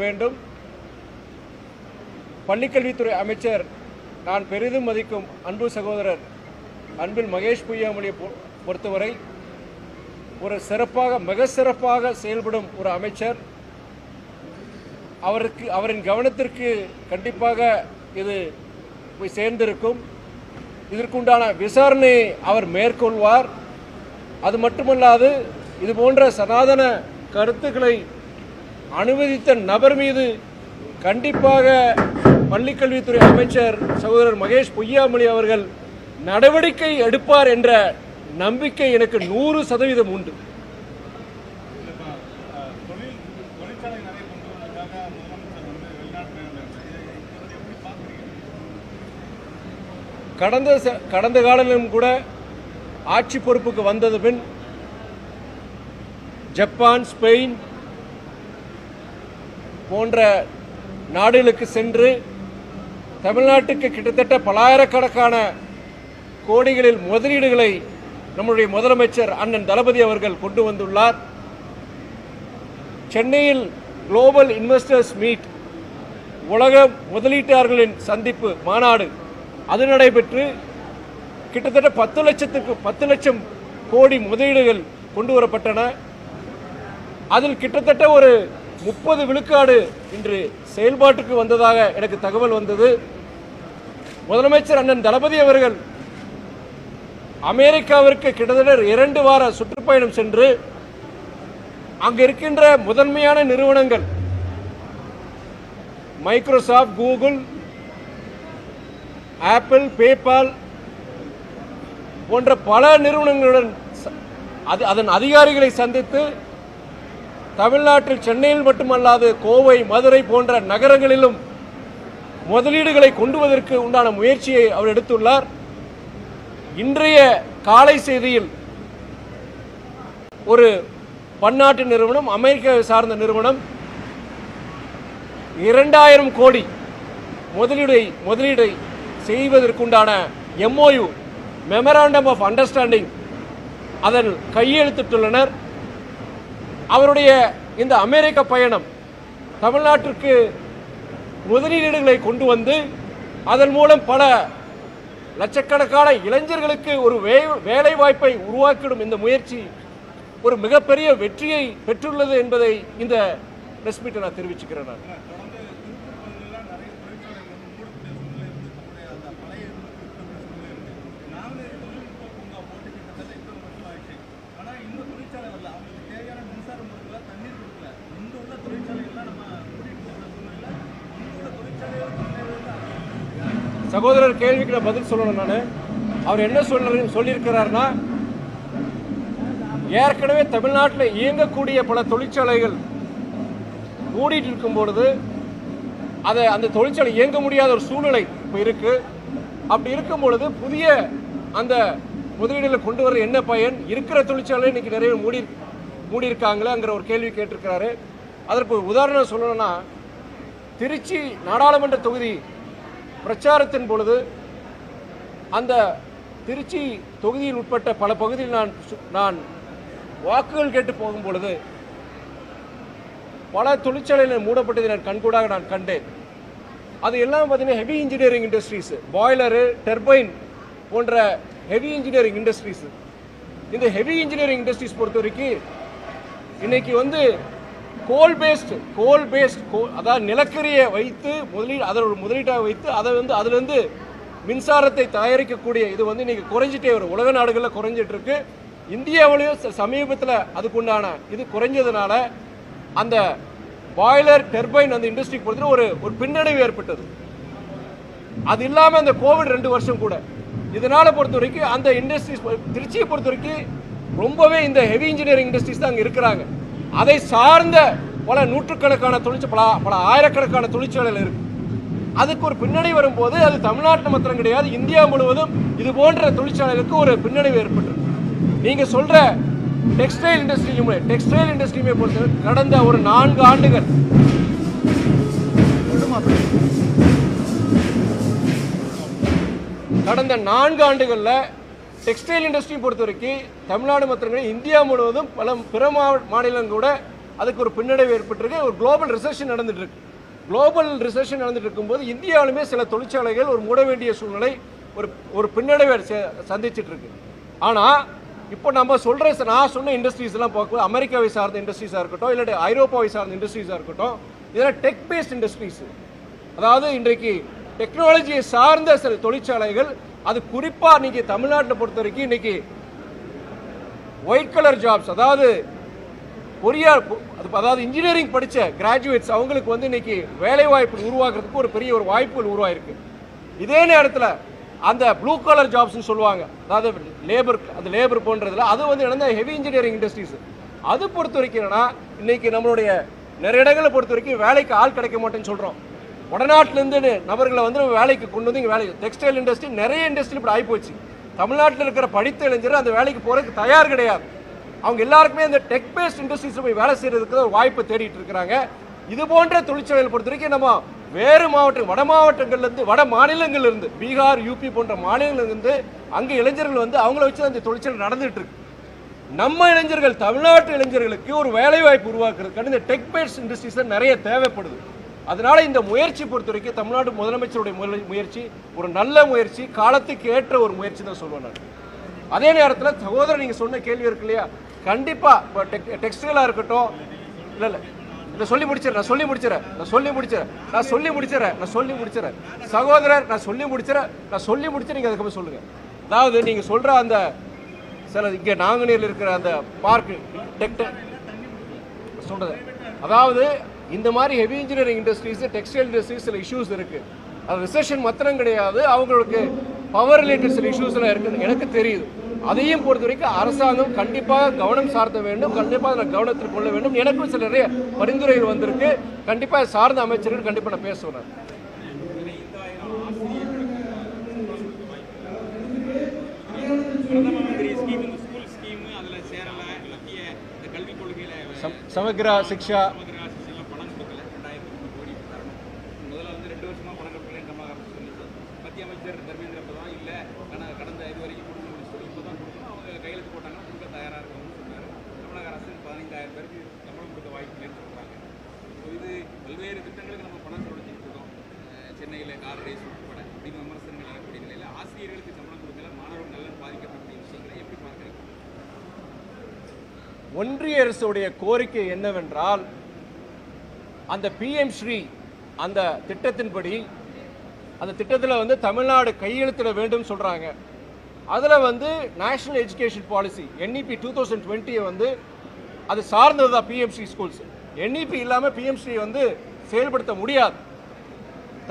வேண்டும். பள்ளிக்கல்வித்துறை அமைச்சர் நான் பெரிதும் மதிக்கும் அன்பு சகோதரர் அன்பில் மகேஷ் பொய்யாமொழியை பொறுத்தவரை ஒரு மிக சிறப்பாக செயல்படும் ஒரு அமைச்சர். அவரின் கவனத்திற்கு கண்டிப்பாக இது போய் சேர்ந்திருக்கும். இதற்குண்டான விசாரணை அவர் மேற்கொள்வார். அது மட்டுமல்லாது இது போன்ற சனாதன கருத்துக்களை அனுமதித்த நபர் மீது கண்டிப்பாக பள்ளிக்கல்வித்துறை அமைச்சர் சகோதரர் மகேஷ் பொய்யாமொழி அவர்கள் நடவடிக்கை எடுப்பார் என்ற நம்பிக்கை எனக்கு 100% உண்டு. கடந்த காலத்திலும் கூட ஆட்சி பொறுப்புக்கு வந்தது பின் ஜப்பான், ஸ்பெயின் போன்ற நாடுகளுக்கு சென்று தமிழ்நாட்டுக்கு கிட்டத்தட்ட பலாயிரக்கணக்கான கோடிகளில் முதலீடுகளை நம்முடைய முதலமைச்சர் அண்ணன் தளபதி அவர்கள் கொண்டு வந்துள்ளார். சென்னையில் குளோபல் இன்வெஸ்டர்ஸ் மீட், உலக முதலீட்டாளர்களின் சந்திப்பு மாநாடு அது நடைபெற்று கிட்டத்தட்ட 10 லட்சம் கோடி முதலீடுகள் கொண்டு வரப்பட்டன. அதில் கிட்டத்தட்ட ஒரு 30 விழுக்காடு இன்று செயல்பாட்டுக்கு வந்ததாக எனக்கு தகவல் வந்தது. முதலமைச்சர் அண்ணன் தளபதி அவர்கள் அமெரிக்காவிற்கு கிட்டத்தட்ட 2 வார சுற்றுப்பயணம் சென்று அங்கு இருக்கின்ற முதன்மையான நிறுவனங்கள் மைக்ரோசாப்ட், கூகுள், ஆப்பிள், பேபால் போன்ற பல நிறுவனங்களுடன் அதன் அதிகாரிகளை சந்தித்து தமிழ்நாட்டில் சென்னையில் மட்டுமல்லாது கோவை, மதுரை போன்ற நகரங்களிலும் முதலீடுகளை கொண்டுவதற்கு உண்டான முயற்சியை அவர் எடுத்துள்ளார். இன்றைய காலை செய்தியில் ஒரு பன்னாட்டு நிறுவனம், அமெரிக்காவை சார்ந்த நிறுவனம் 2000 கோடி முதலீடை செய்வதற்குண்டான MOU மெமராண்டம் ஆஃப் அண்டர்ஸ்டாண்டிங் அதன் கையெழுத்திட்டுள்ளனர். அவருடைய இந்த அமெரிக்க பயணம் தமிழ்நாட்டிற்கு முதலீடுகளை கொண்டு வந்து அதன் மூலம் பல லட்சக்கணக்கான இளைஞர்களுக்கு ஒரு வேலை வாய்ப்பை உருவாக்கிடும் இந்த முயற்சி ஒரு மிகப்பெரிய வெற்றியை பெற்றுள்ளது என்பதை இந்த பிரஸ் மீட்டை நான் தெரிவிச்சுக்கிறேன். சகோதரர் கேள்விக்கு நான் பதில் சொல்லணும். அவர் என்ன சொல்லியிருக்கிறார்னா, ஏற்கனவே தமிழ்நாட்டில் இயங்கக்கூடிய பல தொழிற்சாலைகள் மூடிட்டு இருக்கும் பொழுது அந்த தொழிற்சாலை இயங்க முடியாத ஒரு சூழ்நிலை இப்போ இருக்கு. அப்படி இருக்கும் பொழுது புதிய அந்த முதலீடுகளை கொண்டு வர என்ன பயன்? இருக்கிற தொழிற்சாலை இன்னைக்கு நிறைய மூடி இருக்காங்களேங்கிற ஒரு கேள்வி கேட்டிருக்கிறாரு. அதற்கு உதாரணம் சொல்லணும்னா, திருச்சி நாடாளுமன்ற தொகுதி பிரச்சாரத்தின் பொழுது அந்த திருச்சி தொகுதியில் உட்பட்ட பல பகுதியில் நான் வாக்குகள் கேட்டு போகும் பொழுது பல தொழிற்சாலைகள் மூடப்பட்டதை நான் கண்கூடாக கண்டேன். அது எல்லாம் பார்த்தீங்கன்னா heavy engineering industries, boiler, turbine போன்ற ஹெவி இன்ஜினியரிங் இண்டஸ்ட்ரீஸ். இந்த ஹெவி இன்ஜினியரிங் இண்டஸ்ட்ரீஸ் பொறுத்த வரைக்கும் இன்னைக்கு வந்து கோல் பேஸ்ட் அதாவது நிலக்கரியை வைத்து அதோட முதலீட்டாக வைத்து அதிலிருந்து மின்சாரத்தை தயாரிக்கக்கூடிய இது வந்து இன்னைக்கு குறைஞ்சிட்டே வரும். உலக நாடுகளில் குறைஞ்சிட்டு இருக்கு. இந்தியாவிலையும் சமீபத்தில் அதுக்குண்டான இது குறைஞ்சதுனால அந்த பாய்லர், டர்பைன் அந்த இண்டஸ்ட்ரி பொறுத்த ஒரு பின்னடைவு ஏற்பட்டது. அது இல்லாமல் அந்த கோவிட் 2 வருஷம் கூட இதனால பொறுத்த வரைக்கும் அந்த இண்டஸ்ட்ரீஸ் திருச்சியை பொறுத்த வரைக்கும் ரொம்பவே இந்த ஹெவி இன்ஜினியரிங் இண்டஸ்ட்ரீஸ் தான் அங்கே இருக்கிறாங்க. அதை சார்ந்த பல நூற்றுக்கணக்கான பல ஆயிரக்கணக்கான தொழிற்சாலைகள் இருக்கு. அதுக்கு ஒரு பின்னடைவு வரும்போது அது தமிழ்நாட்டில் மாத்திரம் கிடையாது, இந்தியா முழுவதும் இது போன்ற தொழிற்சாலைகளுக்கு ஒரு பின்னடைவு ஏற்பட்டு நீங்க சொல்ற டெக்ஸ்டைல் இண்டஸ்ட்ரியுமே பொறுத்தவரை கடந்த ஒரு 4 ஆண்டுகள் டெக்ஸ்டைல் இண்டஸ்ட்ரி பொறுத்த வரைக்கும் தமிழ்நாடு மாத்திரம் இந்தியா முழுவதும் பல பிற மாநிலங்கள் கூட அதுக்கு ஒரு பின்னடைவு ஏற்பட்டிருக்கு. ஒரு குளோபல் ரிசெஷன் நடந்துட்டு இருக்கு. குளோபல் ரிசெஷன் நடந்துட்டு இருக்கும்போது இந்தியாவிலுமே சில தொழிற்சாலைகள் ஒரு மூட வேண்டிய சூழ்நிலை, ஒரு பின்னடைவை சந்திச்சுட்டு இருக்கு. ஆனால் இப்போ நம்ம நான் சொன்ன இண்டஸ்ட்ரீஸ் எல்லாம் பார்க்கும்போது அமெரிக்காவை சார்ந்த இண்டஸ்ட்ரீஸாக இருக்கட்டும், இல்லாட்டி ஐரோப்பாவை சார்ந்த இண்டஸ்ட்ரீஸாக இருக்கட்டும், இதெல்லாம் டெக் பேஸ்ட் இண்டஸ்ட்ரீஸ். அதாவது இன்றைக்கு டெக்னாலஜியை சார்ந்த சில தொழிற்சாலைகள், அது குறிப்பாக இன்னைக்கு தமிழ்நாட்டில் பொறுத்த வரைக்கும் இன்னைக்கு ஒயிட் கலர் ஜாப்ஸ், அதாவது அதாவது இன்ஜினியரிங் படித்த கிராஜுவேட்ஸ் அவங்களுக்கு வந்து இன்னைக்கு வேலை வாய்ப்பு உருவாக்குறதுக்கு ஒரு பெரிய ஒரு வாய்ப்புகள் உருவாயிருக்கு. இதே நேரத்தில் அந்த ப்ளூ கலர் ஜாப்ஸ்னு சொல்லுவாங்க, அதாவது லேபர் போன்றதுல அது வந்து என்னன்னா ஹெவி இன்ஜினியரிங் இண்டஸ்ட்ரீஸ். அது பொறுத்த வரைக்கும் என்னன்னா இன்னைக்கு நம்மளுடைய நிறைய இடங்களை பொறுத்த வரைக்கும் வேலைக்கு ஆள் கிடைக்க மாட்டேன்னு சொல்கிறோம். வடநாட்டிலேருந்து நபர்களை வந்து வேலைக்கு கொண்டு வந்து இங்கே வேலை, டெக்ஸ்டைல் இண்டஸ்ட்ரி நிறைய இண்டஸ்ட்ரி இப்படி ஆகிப்போச்சு. தமிழ்நாட்டில் இருக்கிற படித்த இளைஞர் அந்த வேலைக்கு போகிறதுக்கு தயார் கிடையாது. அவங்க எல்லாருக்குமே அந்த டெக் பேஸ்ட் இண்டஸ்ட்ரீஸில் போய் வேலை செய்யறதுக்கு ஒரு வாய்ப்பு தேடிட்டு இருக்கிறாங்க. இது போன்ற தொழிற்சாலைகள் பொறுத்த வரைக்கும் நம்ம வேறு வட மாவட்டங்கள்லேருந்து, வட மாநிலங்கள்லேருந்து, பீகார், யூபி போன்ற மாநிலங்கள்லேருந்து அங்கே இளைஞர்கள் வந்து அவங்கள வச்சு அந்த தொழிற்சாலை நடந்துட்டு இருக்கு. நம்ம இளைஞர்கள், தமிழ்நாட்டு இளைஞர்களுக்கு ஒரு வேலை வாய்ப்பு உருவாக்குறதுக்கான இந்த டெக் பேஸ்ட் இண்டஸ்ட்ரீஸ் நிறைய தேவைப்படுது. அதனால இந்த முயற்சி பொறுத்த வரைக்கும் தமிழ்நாடு முதலமைச்சருடைய முயற்சி ஒரு நல்ல முயற்சி, காலத்துக்கு ஏற்ற ஒரு முயற்சி தான் சொல்லுவேன் நான். அதே நேரத்தில் சகோதரர் நீங்கள் சொன்ன கேள்வி இருக்கு இல்லையா, கண்டிப்பாக இப்போ டெக்ஸ்டைலாக இருக்கட்டும், இல்லை நான் சொல்லி முடிச்சிடறேன் சகோதரர், நான் சொல்லி முடிச்சு நீங்கள் அதுக்கப்புறம் சொல்லுங்கள். அதாவது நீங்கள் சொல்கிற அந்த சில இங்கே நாங்குநேரில் இருக்கிற அந்த பார்க்கு சொல்கிறது, அதாவது இந்த மாதிரி heavy engineering industries, textile industries சில இஷ்யூஸ் இருக்குது. அது ரிசெஷன் மாத்திரம் கிடையாது, அவங்களுக்கு பவர் ரிலேட்டட் சில இஷ்யூஸ் எல்லாம் இருக்குன்னு எனக்கு தெரியுது. அதையும் பொறுத்த வரைக்கும் அரசாங்கம் கண்டிப்பாக கவனம் சார்த்த வேண்டும், கண்டிப்பாக நான் கவனத்தில் கொள்ள வேண்டும். எனக்கும் சில நிறைய பரிந்துரைகள் வந்திருக்கு. கண்டிப்பாக சார்ந்த அமைச்சர்கள் கண்டிப்பாக நான் பேசுவேன். சமக்ரா சிக்ஷா அமைச்சர் தர்மேந்திர பிரதான் இல்லை கடந்த இது வரைக்கும் கொடுத்து முடிச்சு இப்போ தான் கொடுக்கணும், அவங்க கையெழுத்து போட்டாங்கன்னா கொடுக்க தயாராக இருக்கணும்னு சொன்னார். தமிழக அரசு 15,000 பேருக்கு சம்பளம் கொடுக்க வாய்ப்பு இல்லைன்னு சொல்கிறாங்க. ஸோ இது பல்வேறு திட்டங்களுக்கு நம்ம பணம் செலவழிச்சுட்டு இருக்கோம். சென்னையில் கார் ரேஸ் உட்பட அப்படின்னு விமர்சனங்கள் வரக்கூடிய நிலையில் ஆசிரியர்களுக்கு சம்பளம் கொடுக்கல, மாணவர்கள் நலன் பாதிக்கப்படக்கூடிய விஷயங்களை எப்படி பார்க்குறீங்க? ஒன்றிய அரசுடைய கோரிக்கை என்னவென்றால், அந்த PM ஸ்ரீ அந்த திட்டத்தின்படி, அந்த திட்டத்தில் வந்து தமிழ்நாடு கையெழுத்திட வேண்டும் சொல்கிறாங்க. அதில் வந்து நேஷனல் எஜுகேஷன் பாலிசி NEP 2020 வந்து அது சார்ந்தது தான் PMC ஸ்கூல்ஸ். NEP இல்லாமல் PMC வந்து செயல்படுத்த முடியாது.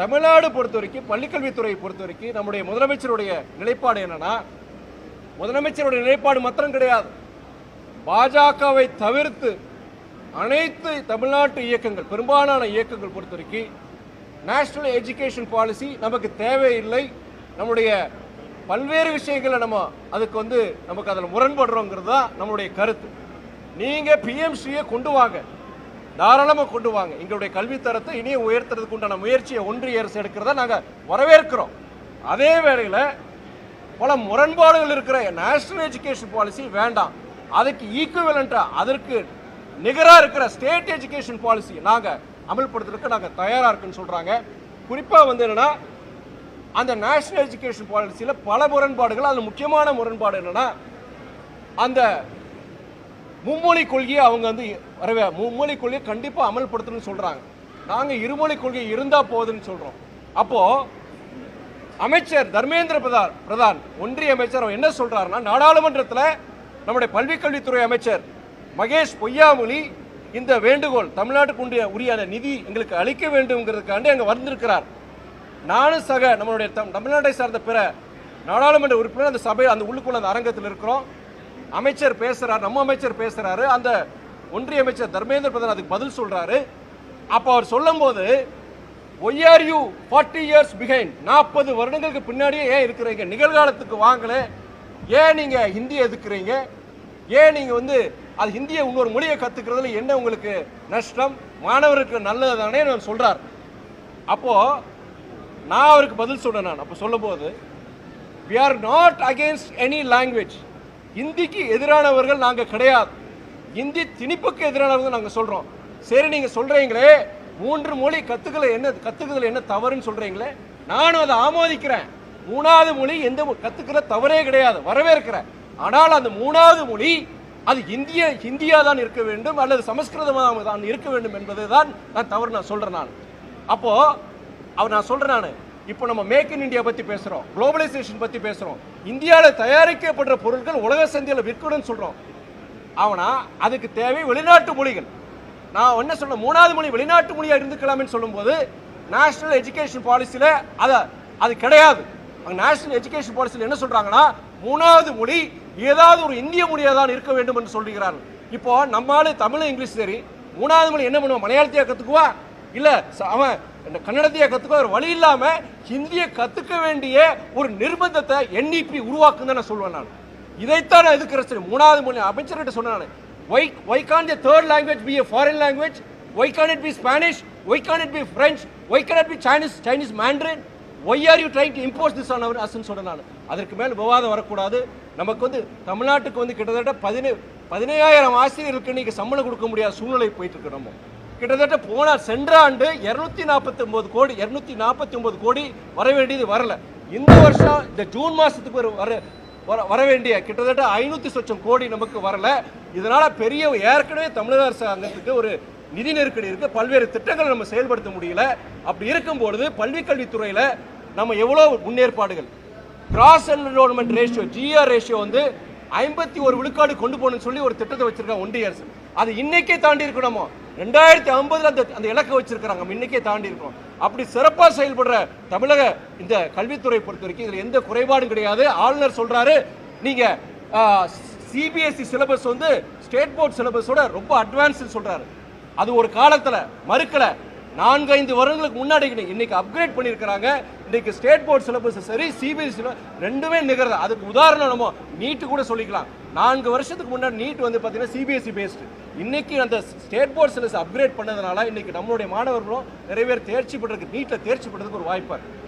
தமிழ்நாடு பொறுத்த வரைக்கும், பள்ளிக்கல்வித்துறையை பொறுத்த வரைக்கும் நம்முடைய முதலமைச்சருடைய நிலைப்பாடு என்னன்னா, முதலமைச்சருடைய நிலைப்பாடு மாத்திரம் கிடையாது, பாஜகவை தவிர்த்து அனைத்து தமிழ்நாட்டு இயக்கங்கள், பெரும்பாலான இயக்கங்கள் பொறுத்த வரைக்கும் நேஷனல் எஜுகேஷன் பாலிசி நமக்கு தேவையில்லை. நம்முடைய பல்வேறு விஷயங்களை நம்ம அதுக்கு வந்து நமக்கு அதில் முரண்படுறோங்கிறது தான் நம்மளுடைய கருத்து. நீங்கள் PMCயை கொண்டு வாங்க, தாராளமாக கொண்டு வாங்க. எங்களுடைய கல்வித்தரத்தை இனியும் உயர்த்துறதுக்கு உண்டான முயற்சியை ஒன்றிய அரசு எடுக்கிறதா நாங்கள் வரவேற்கிறோம். அதே வேளையில் பல முரண்பாடுகள் இருக்கிற நேஷனல் எஜுகேஷன் பாலிசி வேண்டாம். அதுக்கு ஈக்குவலண்ட்டாக, அதற்கு நிகராக இருக்கிற ஸ்டேட் எஜுகேஷன் பாலிசி நாங்கள் அமல்படுத்துறதுக்கு நாங்கள் தயாராக இருக்குன்னு சொல்கிறாங்க. குறிப்பாக வந்து என்னென்னா, அந்த நேஷனல் எஜுகேஷன் பாலிசியில் பல முரண்பாடுகள், அதில் முக்கியமான முரண்பாடு என்னென்னா, அந்த மும்மொழி கொள்கையை அவங்க வந்து மும்மொழி கொள்கையை கண்டிப்பாக அமல்படுத்தணும்னு சொல்கிறாங்க. நாங்கள் இருமொழி கொள்கை இருந்தால் போகுதுன்னு சொல்கிறோம். அப்போது அமைச்சர் தர்மேந்திர பிரதான் ஒன்றிய அமைச்சர் அவர் என்ன சொல்கிறாருன்னா, நாடாளுமன்றத்தில் நம்முடைய பள்ளிக்கல்வித்துறை அமைச்சர் மகேஷ் பொய்யாமொழி இந்த வேண்டுகோள், தமிழ்நாட்டுக்கு உரியான நிதி எங்களுக்கு அளிக்க வேண்டும்ங்கிறதுக்காண்டி அங்கே வந்திருக்கிறார். நானும் நம்மளுடைய தமிழ்நாட்டை சார்ந்த பிற நாடாளுமன்ற உறுப்பினர் அந்த சபை, அந்த உள்ளுக்குள்ள அந்த அரங்கத்தில் இருக்கிறோம். அமைச்சர் பேசுறார், நம்ம அமைச்சர் பேசுறாரு, அந்த ஒன்றிய அமைச்சர் தர்மேந்திர பிரதான் அதுக்கு பதில் சொல்றாரு. அப்போ அவர் சொல்லும் போது, why are you 40 years behind, 40 வருடங்களுக்கு பின்னாடியே ஏன் இருக்கிறீங்க, நிகழ்காலத்துக்கு வாங்கல, ஏன் நீங்க ஹிந்தி எதுக்குறீங்க, ஏன் நீங்க வந்து அது ஹிந்தியை இன்னொரு மொழியை கத்துக்கிறதுல என்ன உங்களுக்கு நஷ்டம், மாணவருக்கு நல்லது தானே சொல்றார். அப்போ நான் அவருக்கு பதில் சொன்னேன். நான் அப்போ சொல்லும் போது, we are not against any language, ஹிந்திக்கு எதிரானவர்கள் நாங்கள் கிடையாது. இந்தி திணிப்புக்கு எதிரானது நாங்கள் சொல்றோம். சரி, நீங்க சொல்றீங்களே 3 மொழி கத்துக்கிறதுல என்ன தவறுன்னு சொல்றீங்களே, நானும் அதை ஆமோதிக்கிறேன். 3வது மொழி எந்த கத்துக்கிற தவறே கிடையாது, வரவேற்கிறேன். ஆனால் அந்த 3வது மொழி அது ஹிந்தியா தான் இருக்க வேண்டும் அல்லது சமஸ்கிருதமாக தான் இருக்க வேண்டும் என்பது தான் நான் தவறு நான் சொல்றேன். அப்போ நான் சொல்றேன், இப்போ நம்ம மேக் இன் இந்தியா பத்தி பேசுறோம், குளோபலைசேஷன் பத்தி பேசுறோம், இந்தியாவில் தயாரிக்கப்படுற பொருட்கள் உலக சந்தையில் விற்கணும்னு சொல்றோம். ஆனா அதுக்கு தேவை வெளிநாட்டு மொழிகள். நான் என்ன சொல்ல, 3வது மொழி வெளிநாட்டு மொழியா இருந்துக்கலாம்னு சொல்லும்போது நேஷனல் எஜுகேஷன் பாலிசியில அது கிடையாது. நேஷனல் எஜுகேஷன் பாலிசியில் என்ன சொல்றாங்கன்னா 3வது மொழி ஏதாவது ஒரு இந்திய மொழியா தான் இருக்க வேண்டும் என்று சொல்கிறார்கள். இப்போ நம்மளால தமிழ் இங்கிலீஷ் சரி, 3வது மொழி என்ன பண்ணுவான், மலையாளத்தையா கத்துக்குவா, இல்ல அவன் கன்னடத்தையா கத்துக்குவா? ஒரு வழி இல்லாம ஹிந்தியை கத்துக்க வேண்டிய ஒரு நிர்பந்தத்தை NEP உருவாக்குன்னு தான் நான் சொல்லுவேன். நான் இதைத்தான் நான் எதுக்குறேன். 3வது மொழி அமைச்சர்கிட்ட சொன்னேன், why can't the third language be a foreign language? Why can't it be Spanish? Why can't it be French? Why can't it be Chinese Mandarin? Why are you trying to impose this on us ன்னு சொன்னேன். அதற்கு மேல விவாதம் வரக்கூடாது. நமக்கு தமிழ்நாட்டுக்கு கிட்டத்தட்ட 15,000 ஆசிரியர்களுக்கு இன்னைக்கு சம்பளம் கொடுக்க முடியாத சூழ்நிலை போயிட்டு இருக்கு. நம்ம கிட்டத்தட்ட சென்ற ஆண்டு 249 கோடி வர வேண்டியது வரல. இந்த வருஷம் இந்த ஜூன் மாசத்துக்கு வர வேண்டிய கிட்டத்தட்ட 500 லட்சம் கோடி நமக்கு வரல. இதனால பெரிய ஏற்கனவே தமிழக அரசாங்கத்துக்கு ஒரு நிதி நெருக்கடி இருக்கு, பல்வேறு திட்டங்களை நம்ம செயல்படுத்த முடியல. அப்படி இருக்கும்போது பள்ளிக்கல்வித்துறையில நம்ம எவ்வளவு முன்னேற்பாடுகள், cross enrolment ratio GR ratio 51 விழுக்காடு கொண்டு போகணும்னு சொல்லி ஒரு திட்டத்தை வச்சிருக்காங்க ஒன்றிய அரசு. அது இன்னைக்கே தாண்டி இருக்கணும். 2050 அந்த இலக்கை வச்சிருக்காங்க, இன்னைக்கே தாண்டி இருக்கணும். அப்படி சிறப்பாக செயல்படுற தமிழக இந்த கல்வித்துறை பொறுத்த வரைக்கும் இதுல எந்த குறைபாடும் கிடையாது. ஆளுநர் சொல்றாரு, நீங்க CBSE சிலபஸ் ஸ்டேட் போர்ட் சிலபஸோட ரொம்ப அட்வான்ஸ் சொல்றாரு. அது ஒரு காலத்துல மறுக்கல, 4-5 வருடங்களுக்கு முன்னாடி இன்னைக்கு அப்கிரேட் பண்ணியிருக்கிறாங்க. இன்னைக்கு ஸ்டேட் போர்ட் சிலபஸ் சரி, CBSE ரெண்டுமே நிகழ்றது. அதுக்கு உதாரணம் நம்ம நீட்டு கூட சொல்லிக்கலாம். 4 வருஷத்துக்கு முன்னாடி நீட் பார்த்தீங்கன்னா CBSE பேஸ்டு. இன்னைக்கு அந்த ஸ்டேட் போர்ட் சிலபஸ் அப்கிரேட் பண்ணதுனால இன்னைக்கு நம்மளுடைய மாணவர்களும் நிறைய பேர் தேர்ச்சி பெறதுக்கு, நீட்ல தேர்ச்சி பெறதுக்கு ஒரு வாய்ப்பா இருக்கு.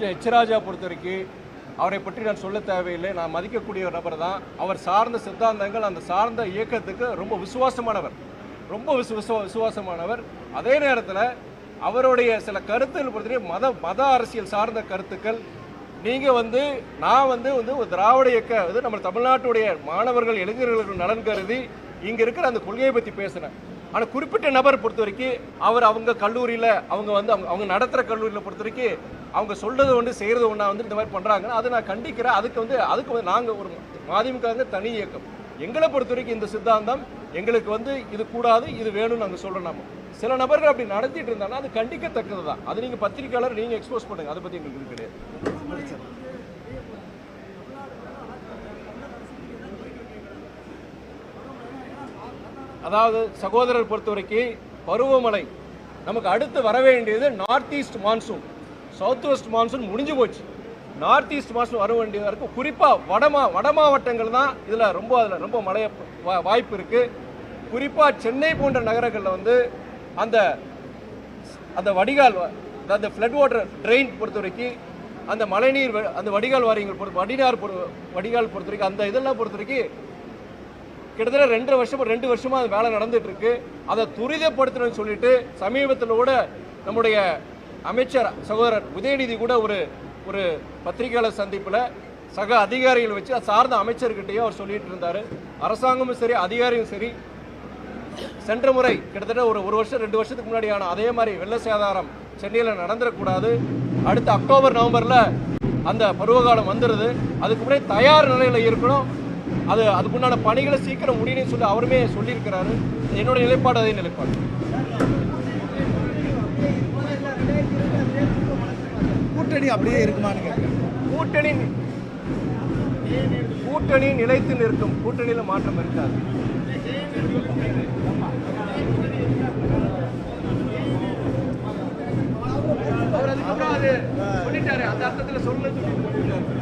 H. ராஜா பொறுத்த வரைக்கும் அவரை பற்றி நான் சொல்ல தேவையில்லை. நான் மதிக்கக்கூடிய ஒரு நபர் தான். அவர் சார்ந்த சித்தாந்தங்கள், அந்த சார்ந்த இயக்கத்துக்கு ரொம்ப விசுவாசமானவர், விசுவாசமானவர். அதே நேரத்தில் அவருடைய சில கருத்துக்கள் பொறுத்த மத அரசியல் சார்ந்த கருத்துக்கள். நீங்கள் நான் ஒரு திராவிட இயக்க நம்ம தமிழ்நாட்டுடைய மாணவர்கள் இளைஞர்களுக்கு நலன் கருதி இங்கே இருக்கிற அந்த கொள்கையை பற்றி பேசுகிறேன். ஆனால் குறிப்பிட்ட நபர் பொறுத்த வரைக்கும் அவங்க கல்லூரியில் அவங்க நடத்துகிற கல்லூரியில் பொறுத்த வரைக்கும் அவங்க சொல்றது செய்கிறது ஒன்றா இந்த மாதிரி பண்ணுறாங்கன்னா அதை நான் கண்டிக்கிறேன். அதுக்கு நாங்கள் ஒரு மதிமுக தனி இயக்கம். எங்களை பொறுத்த வரைக்கும் இந்த சித்தாந்தம் எங்களுக்கு இது கூடாது, இது வேணும்னு நாங்கள் சொல்கிறோம். நம்ம சில நபர்கள் அப்படி நடத்திட்டு இருந்தாங்கன்னா அது கண்டிக்கத்தக்கது தான். அது நீங்கள் பத்திரிகையாளர் நீங்கள் எக்ஸ்போஸ் பண்ணுங்க, அதை பற்றி எங்களுக்கு கிடையாது. அதாவது சகோதரர் பொறுத்த வரைக்கும் பருவமழை நமக்கு அடுத்து வர வேண்டியது north east monsoon. South west monsoon முடிஞ்சு போச்சு. நார்த் ஈஸ்ட் மான்சூன் வர வேண்டியதாக இருக்கும். குறிப்பாக வட மாவட்டங்கள் தான் இதில் ரொம்ப மழைய வாய்ப்பு இருக்குது. குறிப்பாக சென்னை போன்ற நகரங்களில் அந்த வடிகால், அந்த ஃப்ளட் வாட்டர் ட்ரெயின் பொறுத்த வரைக்கும், அந்த மழைநீர் அந்த வடிகால் வாரியங்கள் வடிகால் பொறுத்த வரைக்கும், அந்த இதெல்லாம் பொறுத்த வரைக்கும் கிட்டத்தட்ட 2 வருஷமா அது வேலை நடந்துட்டு இருக்கு. அதை துரிதப்படுத்தணும்னு சொல்லிட்டு சமீபத்தில் கூட நம்முடைய அமைச்சர் சகோதரர் உதயநிதி கூட ஒரு பத்திரிகையாளர் சந்திப்பில் சக அதிகாரிகள் வச்சு சார்ந்த அமைச்சர்கிட்டையும் அவர் சொல்லிட்டு இருந்தார். அரசாங்கமும் சரி, அதிகாரியும் சரி, சென்ற முறை கிட்டத்தட்ட ஒரு வருஷம் 2 வருஷத்துக்கு முன்னாடியான அதே மாதிரி வெள்ள சேதாரம் சென்னையில் நடந்துடக்கூடாது. அடுத்த அக்டோபர் நவம்பரில் அந்த பருவகாலம் வந்துடுது. அதுக்கு முன்னாடி தயார் நிலையில் இருக்கணும். அதுக்குண்டான பணிகளை சீக்கிரம் முடியணும்னு சொல்லி அவருமே சொல்லியிருக்கிறாரு. என்னோட நிலைப்பாடு அதே நிலைப்பாடு. கூட்டணி அப்படியே இருக்குமான்னு கூட்டணி நிலைத்து நிற்கும். கூட்டணியில் மாற்றம் இருக்காது. அவர் அதுக்கப்புறம் அது சொல்லிட்டாரு, அந்த அர்த்தத்துல சொல்லல சொல்லிட்டு போயிட்டாரு.